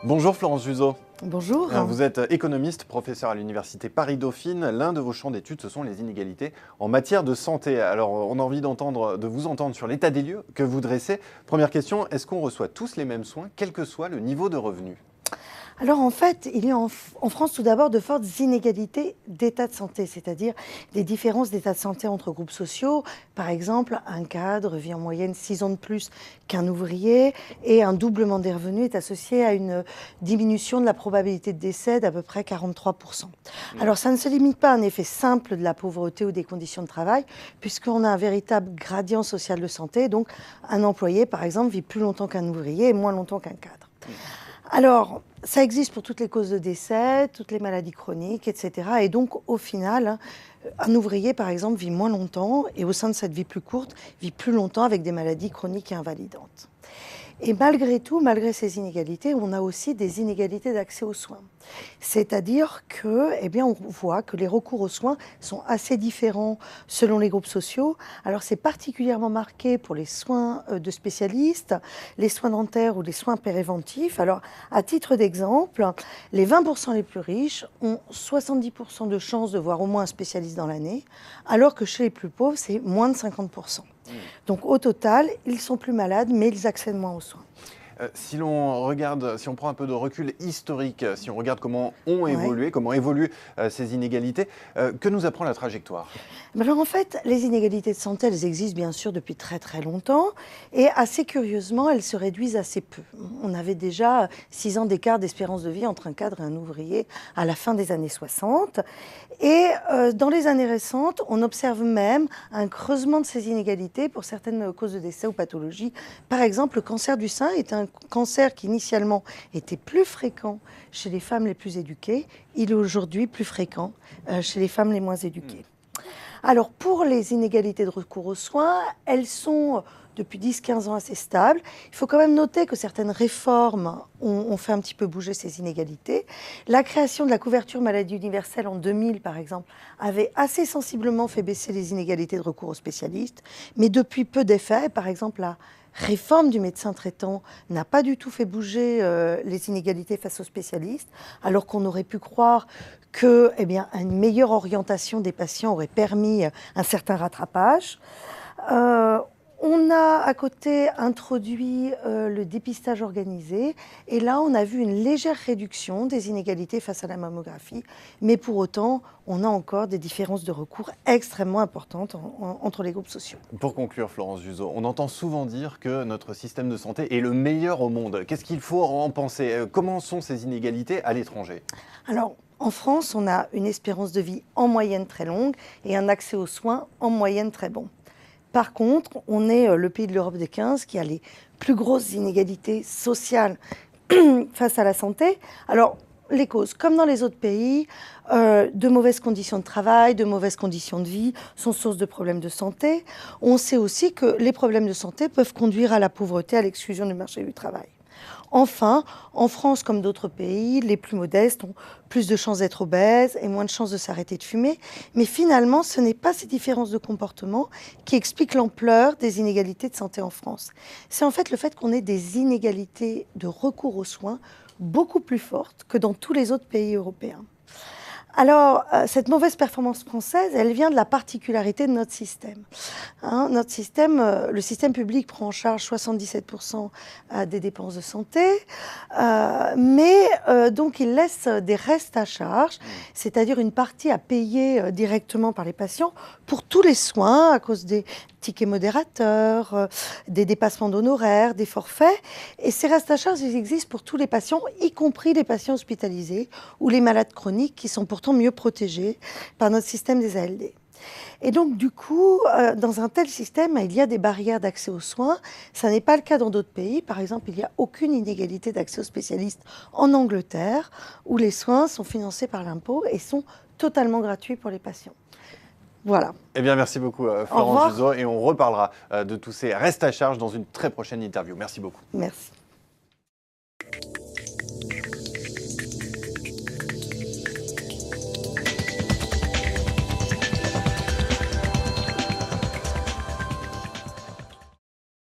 Bonjour Florence Juzo. Bonjour. Vous êtes économiste, professeur à l'université Paris-Dauphine. L'un de vos champs d'études, ce sont les inégalités en matière de santé. Alors, on a envie de vous entendre sur l'état des lieux que vous dressez. Première question, est-ce qu'on reçoit tous les mêmes soins, quel que soit le niveau de revenu ? Alors en fait, il y a en France tout d'abord de fortes inégalités d'état de santé, c'est-à-dire des différences d'état de santé entre groupes sociaux. Par exemple, un cadre vit en moyenne 6 ans de plus qu'un ouvrier et un doublement des revenus est associé à une diminution de la probabilité de décès d'à peu près 43%. Alors ça ne se limite pas à un effet simple de la pauvreté ou des conditions de travail, puisqu'on a un véritable gradient social de santé. Donc un employé, par exemple, vit plus longtemps qu'un ouvrier et moins longtemps qu'un cadre. Alors, ça existe pour toutes les causes de décès, toutes les maladies chroniques, etc. Et donc, au final, un ouvrier, par exemple, vit moins longtemps et au sein de cette vie plus courte, vit plus longtemps avec des maladies chroniques et invalidantes. Et malgré tout, malgré ces inégalités, on a aussi des inégalités d'accès aux soins. C'est-à-dire que, on voit que les recours aux soins sont assez différents selon les groupes sociaux. Alors, c'est particulièrement marqué pour les soins de spécialistes, les soins dentaires ou les soins préventifs. Alors, à titre d'exemple, les 20% les plus riches ont 70% de chances de voir au moins un spécialiste dans l'année, alors que chez les plus pauvres, c'est moins de 50%. Donc au total, ils sont plus malades, mais ils accèdent moins aux soins. Si on prend un peu de recul historique, si on regarde comment évoluent ces inégalités, que nous apprend la trajectoire ? Alors en fait, les inégalités de santé, elles existent bien sûr depuis très très longtemps et assez curieusement, elles se réduisent assez peu. On avait déjà 6 ans d'écart d'espérance de vie entre un cadre et un ouvrier à la fin des années 60 et dans les années récentes, on observe même un creusement de ces inégalités pour certaines causes de décès ou pathologies. Par exemple, le cancer du sein est un cancer qui initialement était plus fréquent chez les femmes les plus éduquées, il est aujourd'hui plus fréquent chez les femmes les moins éduquées. Alors pour les inégalités de recours aux soins, elles sont depuis 10-15 ans assez stables. Il faut quand même noter que certaines réformes ont fait un petit peu bouger ces inégalités. La création de la couverture maladie universelle en 2000, par exemple, avait assez sensiblement fait baisser les inégalités de recours aux spécialistes, mais depuis peu d'effets. Par exemple, la réforme du médecin traitant n'a pas du tout fait bouger les inégalités face aux spécialistes, alors qu'on aurait pu croire que une meilleure orientation des patients aurait permis un certain rattrapage. On a à côté introduit le dépistage organisé et là on a vu une légère réduction des inégalités face à la mammographie, mais pour autant on a encore des différences de recours extrêmement importantes entre les groupes sociaux. Pour conclure, Florence Juzo, on entend souvent dire que notre système de santé est le meilleur au monde. Qu'est-ce qu'il faut en penser ? Comment sont ces inégalités à l'étranger ? Alors, en France, on a une espérance de vie en moyenne très longue et un accès aux soins en moyenne très bon. Par contre, on est le pays de l'Europe des 15 qui a les plus grosses inégalités sociales face à la santé. Alors, les causes, comme dans les autres pays, de mauvaises conditions de travail, de mauvaises conditions de vie sont source de problèmes de santé. On sait aussi que les problèmes de santé peuvent conduire à la pauvreté, à l'exclusion du marché du travail. Enfin, en France, comme d'autres pays, les plus modestes ont plus de chances d'être obèses et moins de chances de s'arrêter de fumer. Mais finalement, ce n'est pas ces différences de comportement qui expliquent l'ampleur des inégalités de santé en France. C'est en fait le fait qu'on ait des inégalités de recours aux soins beaucoup plus fortes que dans tous les autres pays européens. Alors, cette mauvaise performance française, elle vient de la particularité de notre système. Notre système, le système public prend en charge 77% des dépenses de santé, mais donc il laisse des restes à charge, c'est-à-dire une partie à payer directement par les patients pour tous les soins à cause des tickets modérateurs, des dépassements d'honoraires, des forfaits. Et ces restes à charge, ils existent pour tous les patients, y compris les patients hospitalisés ou les malades chroniques qui sont pourtant mieux protégés par notre système des ALD. Et donc, du coup, dans un tel système, il y a des barrières d'accès aux soins. Ça n'est pas le cas dans d'autres pays. Par exemple, il n'y a aucune inégalité d'accès aux spécialistes en Angleterre, où les soins sont financés par l'impôt et sont totalement gratuits pour les patients. Voilà. Eh bien, merci beaucoup, Florence Juzo, et on reparlera de tous ces restes à charge dans une très prochaine interview. Merci beaucoup. Merci.